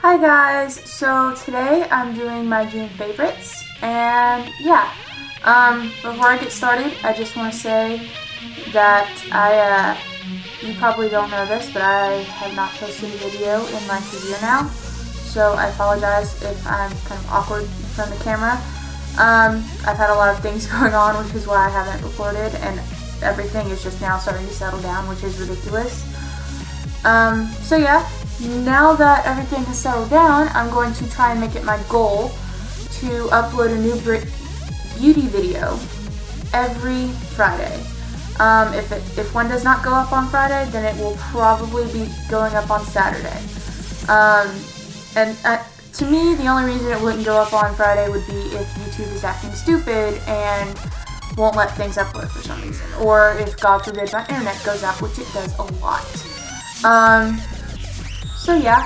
Hi guys, so today I'm doing my June favorites, and yeah, before I get started, I just want to say that you probably don't know this, but I have not posted a video in like a year now, so I apologize if I'm kind of awkward from the camera. I've had a lot of things going on, which is why I haven't recorded, and everything is just now starting to settle down, which is ridiculous. So yeah. Now that everything has settled down, I'm going to try and make it my goal to upload a new beauty video every Friday. If one does not go up on Friday, then it will probably be going up on Saturday. To me, the only reason it wouldn't go up on Friday would be if YouTube is acting stupid and won't let things upload for some reason. Or if, God forbid, my internet goes out, which it does a lot. So yeah,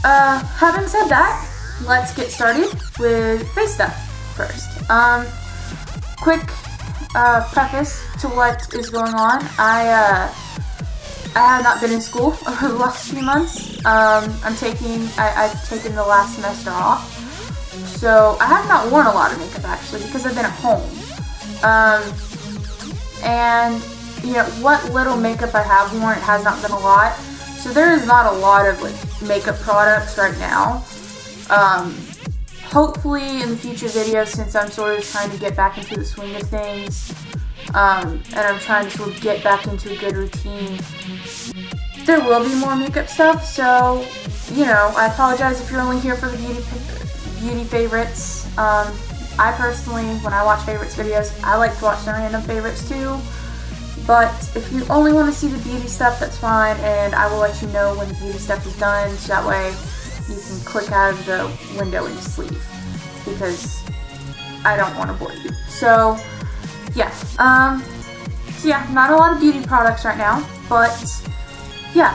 having said that, let's get started with face stuff first. Quick preface to what is going on. I have not been in school over the last few months. I've taken the last semester off, so I have not worn a lot of makeup actually because I've been at home. And you know what little makeup I have worn, it has not been a lot. So there is not a lot of like makeup products right now. Hopefully in the future videos, since I'm sort of trying to get back into the swing of things, and I'm trying to sort of get back into a good routine, there will be more makeup stuff. So, you know, I apologize if you're only here for the beauty favorites. I personally, when I watch favorites videos, I like to watch the random favorites too. But if you only want to see the beauty stuff, that's fine, and I will let you know when the beauty stuff is done, so that way you can click out of the window and just leave, because I don't want to bore you. So, yeah. Not a lot of beauty products right now, but, yeah.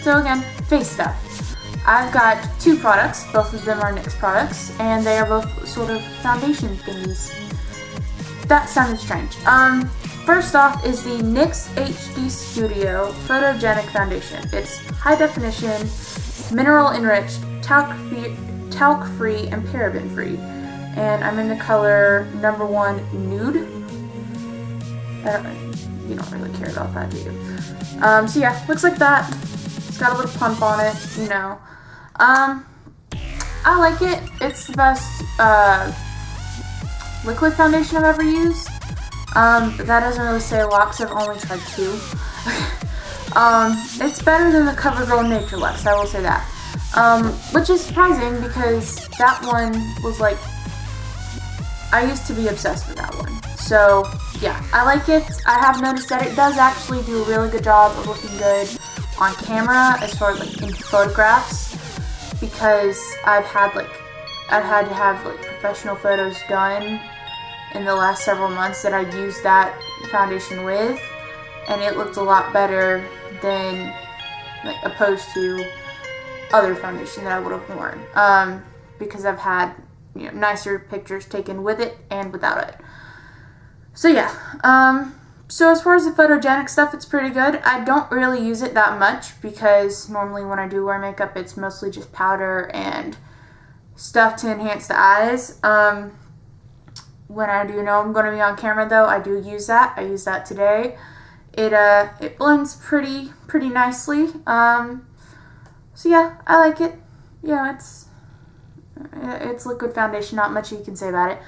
So again, face stuff. I've got two products, both of them are NYX products, and they are both sort of foundation thingies. That sounded strange. First off is the NYX HD Studio Photogenic Foundation. It's high definition, mineral enriched, talc free, and paraben free. And I'm in the color number 1 nude. You don't really care about that, do you? So yeah, looks like that. It's got a little pump on it, you know. I like it. It's the best liquid foundation I've ever used. That doesn't really say a lot because I've only tried 2. It's better than the CoverGirl Nature Luxe, I will say that. Which is surprising because that one was like, I used to be obsessed with that one. So, yeah, I like it. I have noticed that it does actually do a really good job of looking good on camera as far as like in photographs, because I've had to have like professional photos done in the last several months that I used that foundation with, and it looked a lot better than like opposed to other foundation that I would have worn, because I've had, you know, nicer pictures taken with it and without it. So yeah, so as far as the photogenic stuff, it's pretty good. I don't really use it that much because normally when I do wear makeup, it's mostly just powder and stuff to enhance the eyes. When I do know I'm going to be on camera, though, I do use that. I used that today. It blends pretty nicely. So yeah, I like it. Yeah, it's liquid foundation. Not much you can say about it.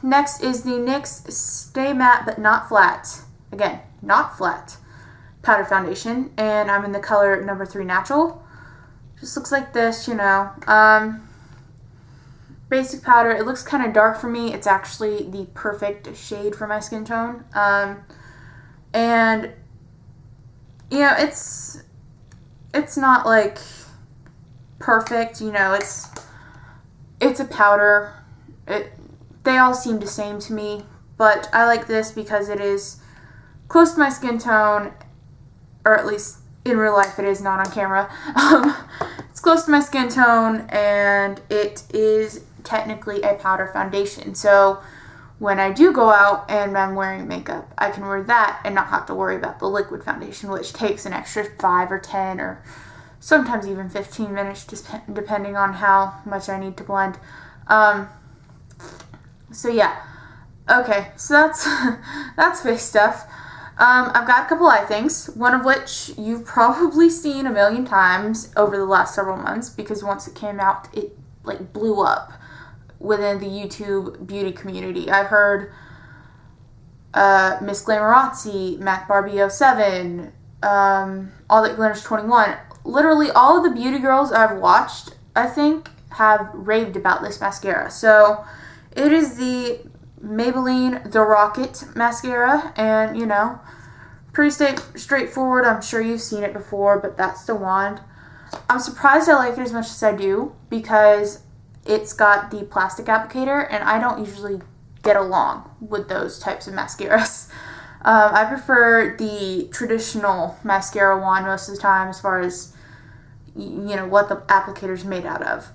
Next is the NYX Stay Matte But Not Flat. Again, not flat powder foundation, and I'm in the color number 3 Natural. Just looks like this, you know. Basic powder. It looks kind of dark for me. It's actually the perfect shade for my skin tone. And you know, it's not like perfect, you know, it's a powder. They all seem the same to me, but I like this because it is close to my skin tone, or at least in real life it is, not on camera. It's close to my skin tone, and it is technically a powder foundation. So when I do go out and I'm wearing makeup, I can wear that and not have to worry about the liquid foundation, which takes an extra 5 or 10 or sometimes even 15 minutes, depending on how much I need to blend. So yeah, okay, so that's face stuff. I've got a couple eye things, one of which you've probably seen a million times over the last several months, because once it came out, it like blew up within the YouTube beauty community. I've heard Miss Glamorazzi, Mac Barbie 07, All That Glitters 21. Literally all of the beauty girls I've watched, I think, have raved about this mascara. So it is the Maybelline The Rocket mascara, and you know, pretty straightforward. I'm sure you've seen it before, but that's the wand. I'm surprised I like it as much as I do, because it's got the plastic applicator, and I don't usually get along with those types of mascaras. I prefer the traditional mascara wand most of the time, as far as, you know, what the applicator's made out of.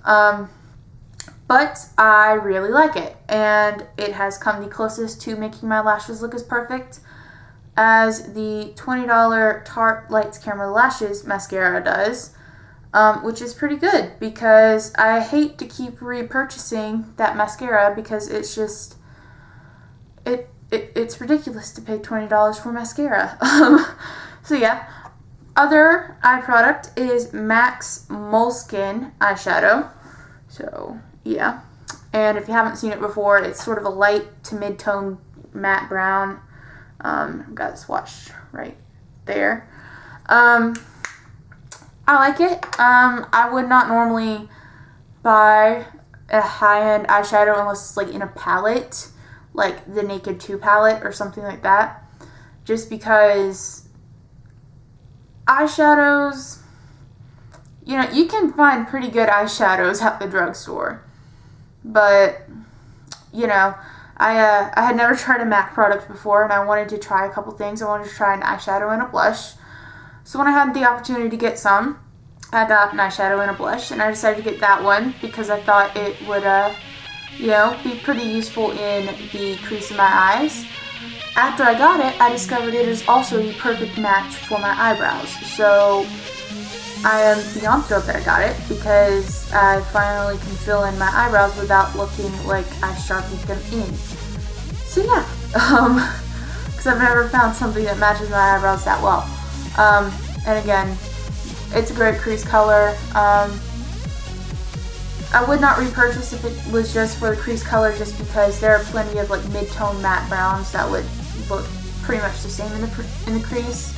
But I really like it, and it has come the closest to making my lashes look as perfect as the $20 Tarte Lights Camera Lashes mascara does, which is pretty good, because I hate to keep repurchasing that mascara, because it's just, it's ridiculous to pay $20 for mascara. So yeah, other eye product is MAC's Moleskine eyeshadow. So yeah, and if you haven't seen it before, it's sort of a light to mid-tone matte brown. I've got a swatch right there. I like it. I would not normally buy a high-end eyeshadow unless it's like in a palette, like the Naked 2 palette or something like that, just because eyeshadows, you know, you can find pretty good eyeshadows at the drugstore, but, you know, I had never tried a MAC product before, and I wanted to try a couple things. I wanted to try an eyeshadow and a blush. So when I had the opportunity to get some, I got an eyeshadow and a blush, and I decided to get that one because I thought it would, you know, be pretty useful in the crease of my eyes. After I got it, I discovered it is also the perfect match for my eyebrows. So I am beyond thrilled that I got it, because I finally can fill in my eyebrows without looking like I sharpened them in. So yeah, because I've never found something that matches my eyebrows that well. And again, it's a great crease color. I would not repurchase if it was just for the crease color, just because there are plenty of like mid-tone matte browns that would look pretty much the same in the crease.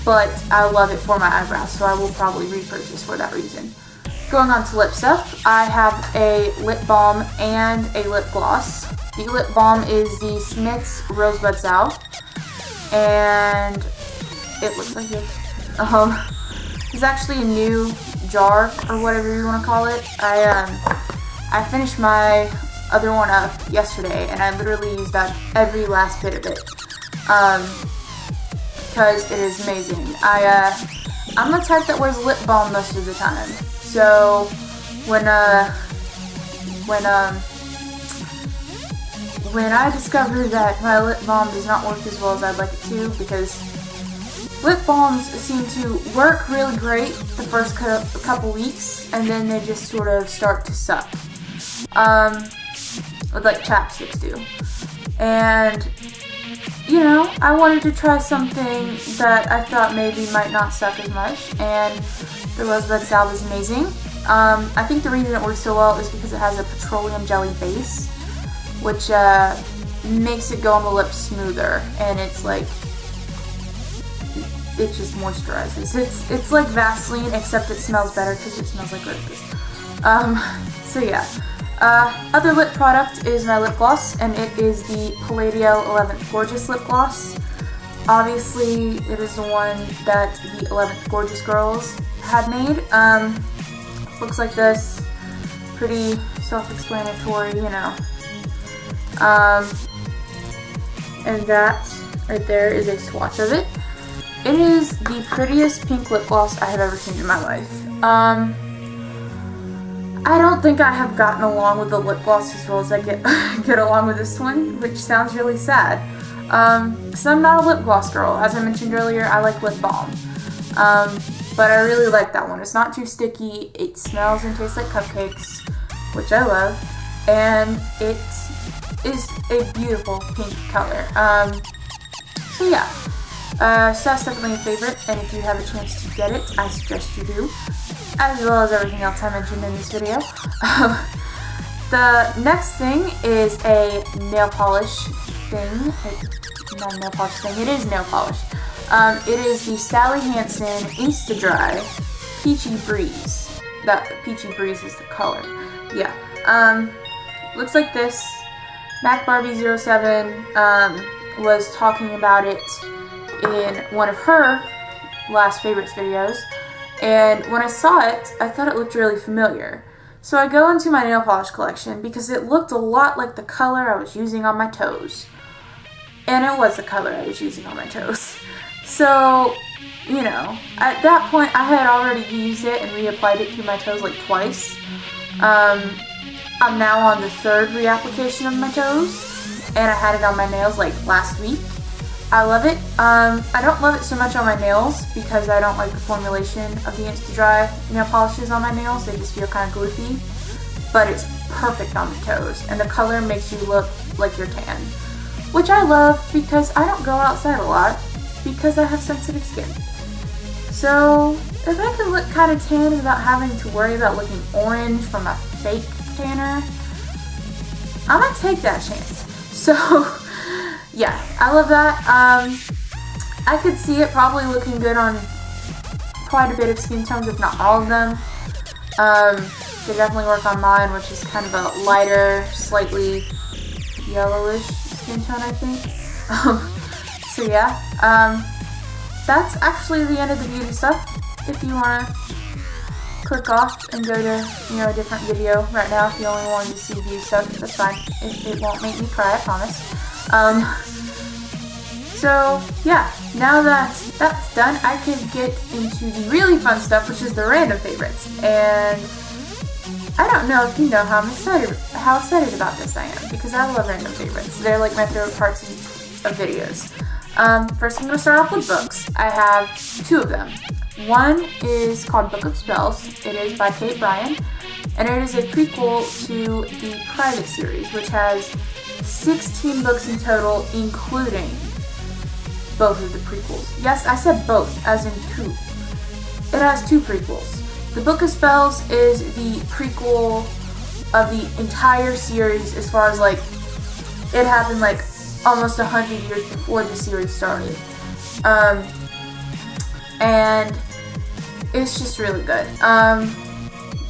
But I love it for my eyebrows, so I will probably repurchase for that reason. Going on to lip stuff, I have a lip balm and a lip gloss. The lip balm is the Smith's Rosebud Salve, and it looks like this. It's actually a new jar, or whatever you want to call it. I finished my other one up yesterday, and I literally used up every last bit of it. Because it is amazing. I'm the type that wears lip balm most of the time. So when I discovered that my lip balm does not work as well as I'd like it to, because lip balms seem to work really great the first couple weeks, and then they just sort of start to suck. Like chapsticks do. And you know, I wanted to try something that I thought maybe might not suck as much, and the Rosebud Salve is amazing. I think the reason it works so well is because it has a petroleum jelly base, which makes it go on the lips smoother, and it's like, it just moisturizes. It's like Vaseline, except it smells better because it smells like roses. So yeah. Other lip product is my lip gloss, and it is the Palladio 11th Gorgeous lip gloss. Obviously, it is the one that the 11th Gorgeous girls had made. Looks like this. Pretty self-explanatory, you know. And that right there is a swatch of it. It is the prettiest pink lip gloss I have ever seen in my life. I don't think I have gotten along with the lip gloss as well as I get along with this one, which sounds really sad. Because I'm not a lip gloss girl. As I mentioned earlier, I like lip balm. but I really like that one. It's not too sticky, it smells and tastes like cupcakes, which I love, and it is a beautiful pink color. So yeah, so that's definitely a favorite, and if you have a chance to get it, I suggest you do, as well as everything else I mentioned in this video. The next thing is a nail polish thing. Not a nail polish thing, it is nail polish. It is the Sally Hansen Insta-Dry Peachy Breeze. That Peachy Breeze is the color. Yeah. Looks like this. Mac Barbie 07 was talking about it in one of her last favorites videos, and when I saw it, I thought it looked really familiar. So I go into my nail polish collection because it looked a lot like the color I was using on my toes. And it was the color I was using on my toes. So, you know, at that point I had already used it and reapplied it to my toes like twice. I'm now on the third reapplication of my toes, and I had it on my nails like last week. I love it. I don't love it so much on my nails because I don't like the formulation of the Insta-Dry nail polishes on my nails. They just feel kind of gloopy, but it's perfect on the toes, and the color makes you look like you're tan, which I love because I don't go outside a lot because I have sensitive skin. So if I could look kind of tan without having to worry about looking orange from a fake tanner, I'm gonna take that chance. So yeah, I love that. I could see it probably looking good on quite a bit of skin tones, if not all of them. They definitely work on mine, which is kind of a lighter, slightly yellowish skin tone, I think. So yeah, that's actually the end of the beauty stuff. If you want to click off and go to, you know, a different video right now, if you only wanted to see beauty stuff, that's fine. It won't make me cry, I promise. So yeah, now that that's done, I can get into the really fun stuff, which is the random favorites. And I don't know if you know how excited about this I am, because I love random favorites. They're like my favorite parts of videos. First I'm going to start off with books. I have two of them. One is called Book of Spells. It is by Kate Bryan, and it is a prequel to the Private series, which has 16 books in total, including both of the prequels. Yes, I said both, as in two. It has two prequels. The Book of Spells is the prequel of the entire series, as far as like, it happened like almost 100 years before the series started. And it's just really good.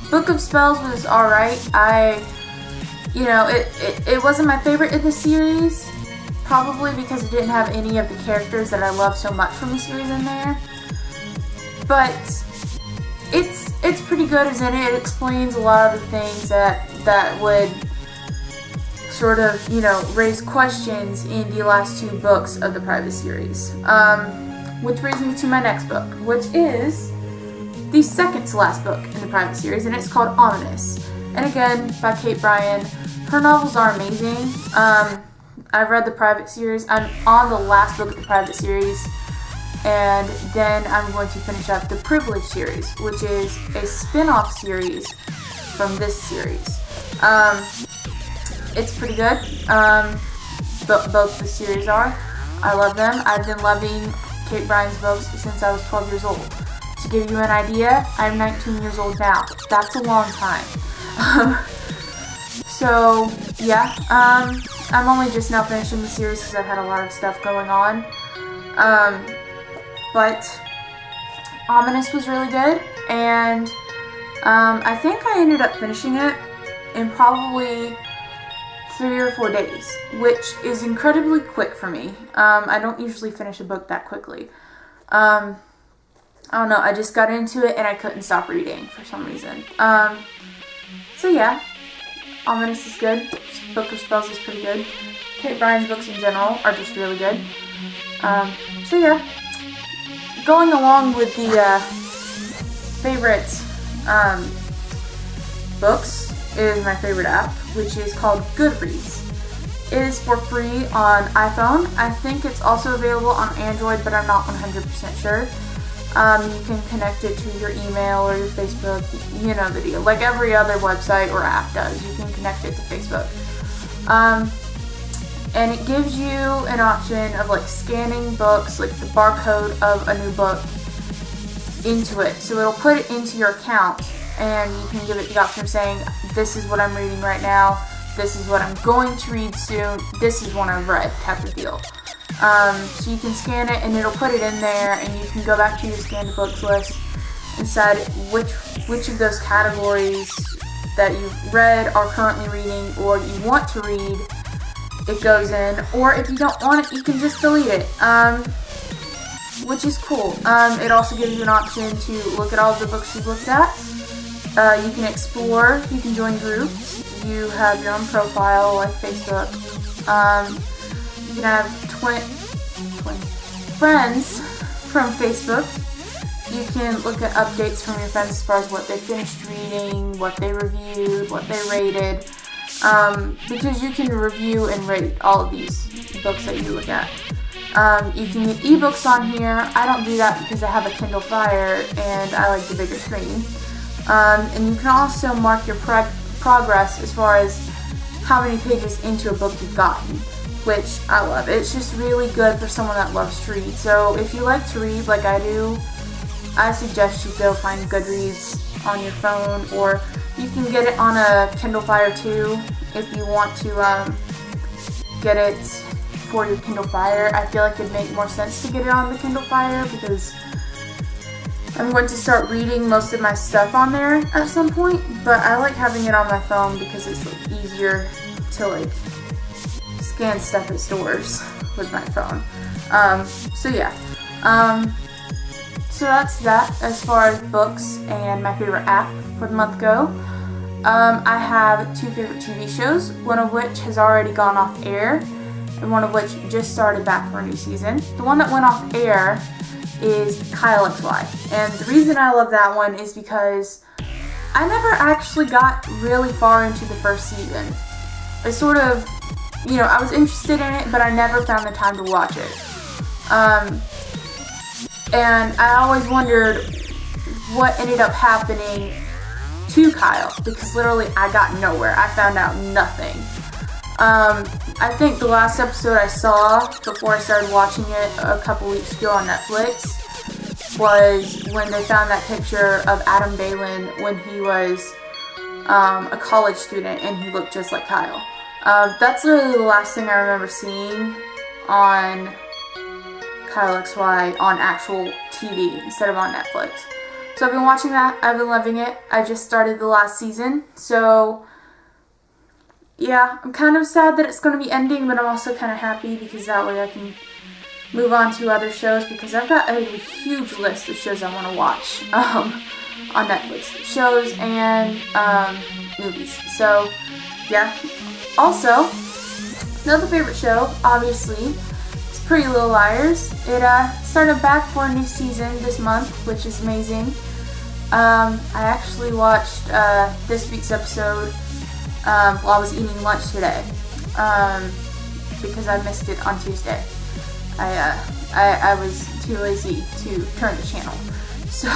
Book of Spells was alright. It wasn't my favorite in the series, probably because it didn't have any of the characters that I love so much from the series in there. But it's pretty good, as in it explains a lot of the things that would sort of, you know, raise questions in the last two books of the Private series. Which brings me to my next book, which is the second to last book in the Private series, and it's called Ominous. And again, by Kate Bryan. Her novels are amazing. I've read the Private series. I'm on the last book of the Private series, and then I'm going to finish up the Privilege series, which is a spin-off series from this series. It's pretty good. Both the series are. I love them. I've been loving Kate Bryan's books since I was 12 years old. To give you an idea, I'm 19 years old now. That's a long time. So yeah, I'm only just now finishing the series because I've had a lot of stuff going on. But Ominous was really good, and I think I ended up finishing it in probably 3 or 4 days, which is incredibly quick for me. I don't usually finish a book that quickly. I don't know, I just got into it and I couldn't stop reading for some reason. So yeah, Ominous is good. Book of Spells is pretty good. Kate Bryan's books in general are just really good. So yeah, going along with the favorite books is my favorite app, which is called Goodreads. It is for free on iPhone. I think it's also available on Android, but I'm not 100% sure. You can connect it to your email or your Facebook, you know the deal. Like every other website or app does, you can connect it to Facebook. And it gives you an option of like scanning books, like the barcode of a new book into it. So it'll put it into your account, and you can give it the option of saying, this is what I'm reading right now, this is what I'm going to read soon, this is one I've read, type of deal. So you can scan it and it'll put it in there, and you can go back to your scanned books list and decide which of those categories that you've read, are currently reading, or you want to read, it goes in. Or if you don't want it, you can just delete it, which is cool. It also gives you an option to look at all of the books you've looked at. You can explore, you can join groups, you have your own profile like Facebook. You can have 20 friends from Facebook. You can look at updates from your friends as far as what they finished reading, what they reviewed, what they rated, because you can review and rate all of these books that you look at. You can get ebooks on here. I don't do that because I have a Kindle Fire and I like the bigger screen. And you can also mark your progress as far as how many pages into a book you've gotten, which I love. It's just really good for someone that loves to read. So if you like to read like I do, I suggest you go find Goodreads on your phone, or you can get it on a Kindle Fire too if you want to get it for your Kindle Fire. I feel like it'd make more sense to get it on the Kindle Fire because I'm going to start reading most of my stuff on there at some point, but I like having it on my phone because it's like easier to like scan stuff at stores with my phone. So yeah. So that's that as far as books and my favorite app for the month go. I have two favorite TV shows, one of which has already gone off air, and one of which just started back for a new season. The one that went off air is Kyle XY, and the reason I love that one is because I never actually got really far into the first season. I sort of, I was interested in it, but I never found the time to watch it. And I always wondered what ended up happening to Kyle, because literally I got nowhere. I found out nothing. I think the last episode I saw before I started watching it a couple weeks ago on Netflix was when they found that picture of Adam Balin when he was a college student and he looked just like Kyle. That's literally the last thing I remember seeing on Kyle XY on actual TV instead of on Netflix. So I've been watching that. I've been loving it. I just started the last season. So yeah, I'm kind of sad that it's going to be ending, but I'm also kind of happy because that way I can move on to other shows, because I've got a huge list of shows I want to watch on Netflix. Shows and movies. So yeah. Also, another favorite show, obviously, is Pretty Little Liars. It started back for a new season this month, which is amazing. I actually watched this week's episode while I was eating lunch today, because I missed it on Tuesday. I was too lazy to turn the channel. So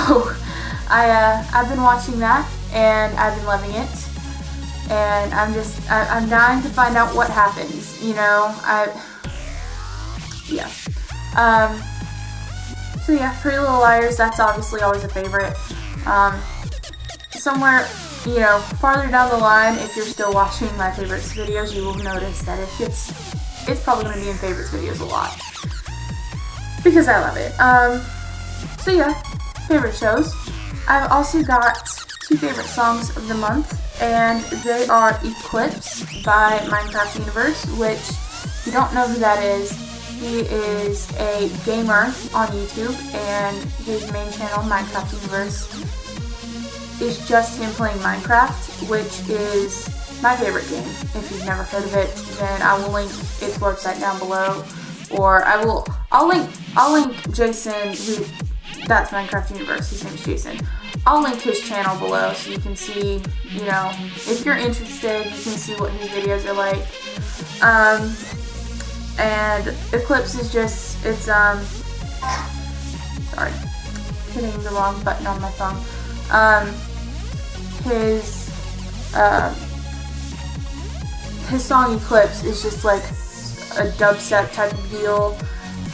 I've been watching that, and I've been loving it. And I'm dying to find out what happens, So yeah, Pretty Little Liars, that's obviously always a favorite. Somewhere, farther down the line, if you're still watching my favorites videos, you will notice that it's probably going to be in favorites videos a lot, because I love it. So yeah, favorite shows. I've also got two favorite songs of the month, and they are Eclipse by Minecraft Universe, which, if you don't know who that is, he is a gamer on YouTube, and his main channel, Minecraft Universe, is just him playing Minecraft, which is my favorite game. If you've never heard of it, then I will link its website down below, or I'll link Jason, that's Minecraft Universe, his name's Jason. I'll link his channel below so you can see, if you're interested, you can see what his videos are like. And Eclipse is just, it's, sorry, hitting the wrong button on my phone. His song Eclipse is just like a dubstep type of deal,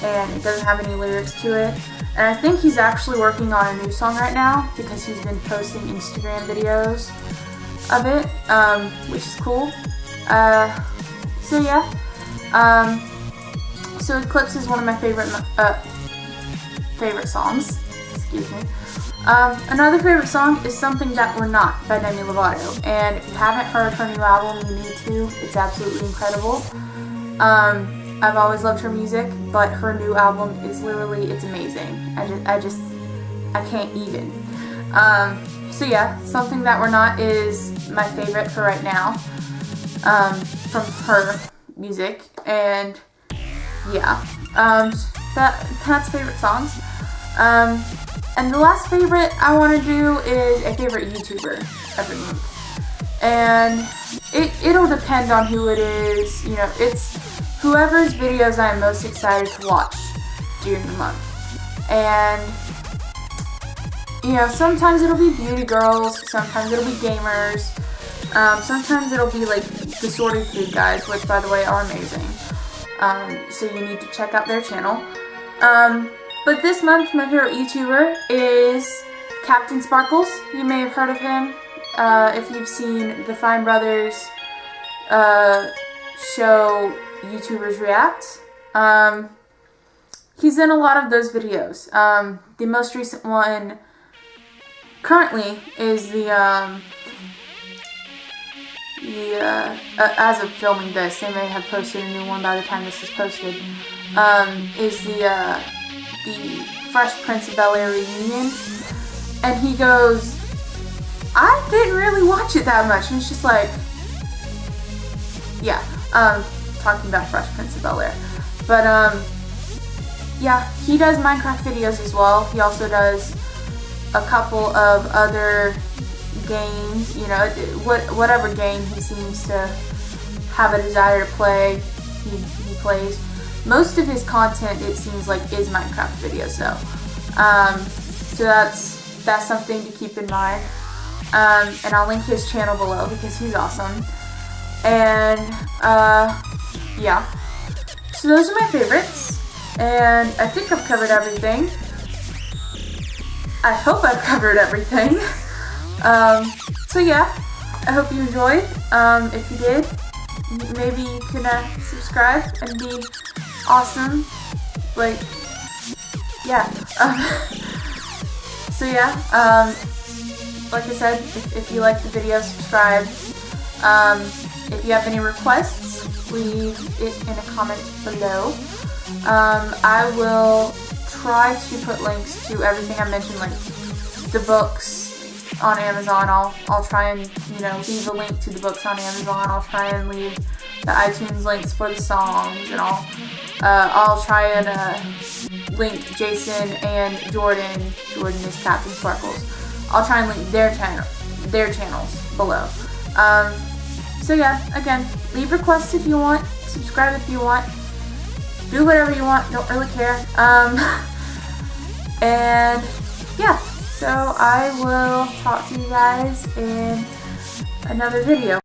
and it doesn't have any lyrics to it. And I think he's actually working on a new song right now because he's been posting Instagram videos of it, which is cool. So yeah. So Eclipse is one of my favorite songs. Excuse me. Another favorite song is Something That We're Not by Demi Lovato. And if you haven't heard her new album, you need to. It's absolutely incredible. I've always loved her music, but her new album is literally, it's amazing. I can't even. So yeah, Something That We're Not is my favorite for right now, from her music, and yeah, that's favorite songs. And the last favorite I want to do is a favorite YouTuber every month, and it'll depend on who it is. You know, it's whoever's videos I'm most excited to watch during the month. And you know, sometimes it'll be beauty girls, sometimes it'll be gamers, sometimes it'll be like the sorted food guys, which by the way are amazing. So you need to check out their channel. But this month my favorite YouTuber is Captain Sparkles. You may have heard of him if you've seen the Fine Brothers show YouTubers React. He's in a lot of those videos. The most recent one currently is as of filming this, they may have posted a new one by the time this is posted, is the Fresh Prince of Bel-Air reunion. And he goes, I didn't really watch it that much. And it's just like, yeah, talking about Fresh Prince of Bel-Air. But, yeah, he does Minecraft videos as well. He also does a couple of other games, you know, whatever game he seems to have a desire to play, he plays. Most of his content, it seems like, is Minecraft videos, so that's something to keep in mind. And I'll link his channel below because he's awesome. And yeah, so those are my favorites, and I think I've covered everything. I hope I've covered everything. So yeah, I hope you enjoyed. If you did, maybe you can subscribe and be awesome. Like, yeah. So yeah, like I said, if you like the video, subscribe. If you have any requests, leave it in a comment below. I will try to put links to everything I mentioned, like the books on Amazon. I'll try and, you know, leave a link to the books on Amazon. I'll try and leave the iTunes links for the songs, and I'll try and link Jason and Jordan. Jordan is Captain Sparkles. I'll try and link their channels below. So yeah, again, leave requests if you want, subscribe if you want, do whatever you want, don't really care. And yeah, so I will talk to you guys in another video.